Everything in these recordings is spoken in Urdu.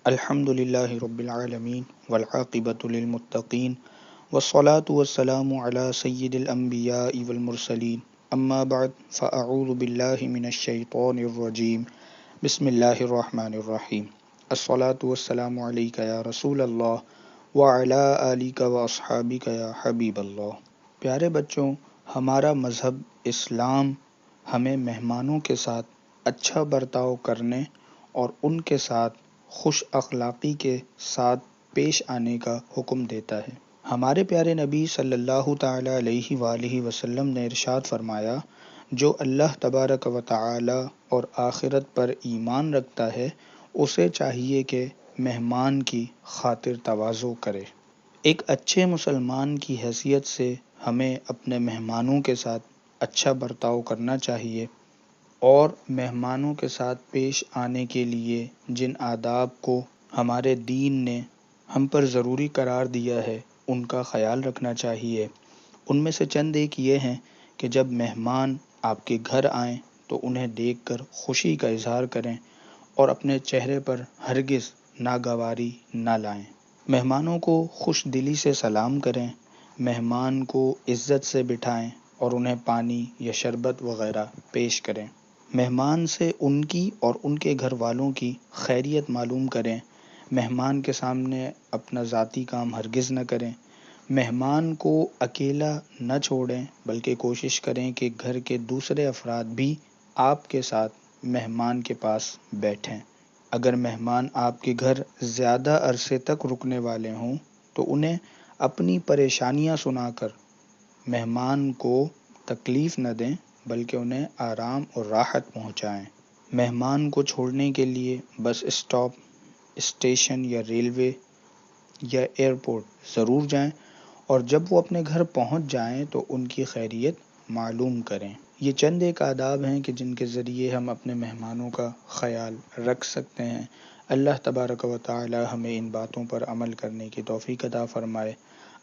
الحمد للہ رب العالمین والعاقبۃ للمتقین والصلاة والسلام علی سید الانبیاء والمرسلین اما بعد فاعوذ باللہ من الشیطان الرجیم بسم اللہ الرحمن الرحیم الصلاة والسلام علیک یا رسول اللہ وعلی آلک واصحابک یا حبیب اللہ۔ پیارے بچوں، ہمارا مذہب اسلام ہمیں مہمانوں کے ساتھ اچھا برتاؤ کرنے اور ان کے ساتھ خوش اخلاقی کے ساتھ پیش آنے کا حکم دیتا ہے۔ ہمارے پیارے نبی صلی اللہ تعالی علیہ وآلہ وسلم نے ارشاد فرمایا، جو اللہ تبارک و تعالی اور آخرت پر ایمان رکھتا ہے اسے چاہیے کہ مہمان کی خاطر تواضع کرے۔ ایک اچھے مسلمان کی حیثیت سے ہمیں اپنے مہمانوں کے ساتھ اچھا برتاؤ کرنا چاہیے اور مہمانوں کے ساتھ پیش آنے کے لیے جن آداب کو ہمارے دین نے ہم پر ضروری قرار دیا ہے ان کا خیال رکھنا چاہیے۔ ان میں سے چند ایک یہ ہیں کہ جب مہمان آپ کے گھر آئیں تو انہیں دیکھ کر خوشی کا اظہار کریں اور اپنے چہرے پر ہرگز ناگواری نہ لائیں۔ مہمانوں کو خوش دلی سے سلام کریں، مہمان کو عزت سے بٹھائیں اور انہیں پانی یا شربت وغیرہ پیش کریں۔ مہمان سے ان کی اور ان کے گھر والوں کی خیریت معلوم کریں۔ مہمان کے سامنے اپنا ذاتی کام ہرگز نہ کریں۔ مہمان کو اکیلا نہ چھوڑیں بلکہ کوشش کریں کہ گھر کے دوسرے افراد بھی آپ کے ساتھ مہمان کے پاس بیٹھیں۔ اگر مہمان آپ کے گھر زیادہ عرصے تک رکنے والے ہوں تو انہیں اپنی پریشانیاں سنا کر مہمان کو تکلیف نہ دیں بلکہ انہیں آرام اور راحت پہنچائیں۔ مہمان کو چھوڑنے کے لیے بس اسٹاپ، اسٹیشن یا ریلوے یا ایئرپورٹ ضرور جائیں اور جب وہ اپنے گھر پہنچ جائیں تو ان کی خیریت معلوم کریں۔ یہ چند ایک آداب ہیں کہ جن کے ذریعے ہم اپنے مہمانوں کا خیال رکھ سکتے ہیں۔ اللہ تبارک و تعالی ہمیں ان باتوں پر عمل کرنے کی توفیق عطا فرمائے۔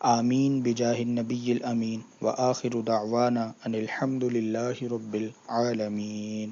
آمین بجاہ النبی الامین وآخر دعوانا ان الحمد للہ رب العالمین۔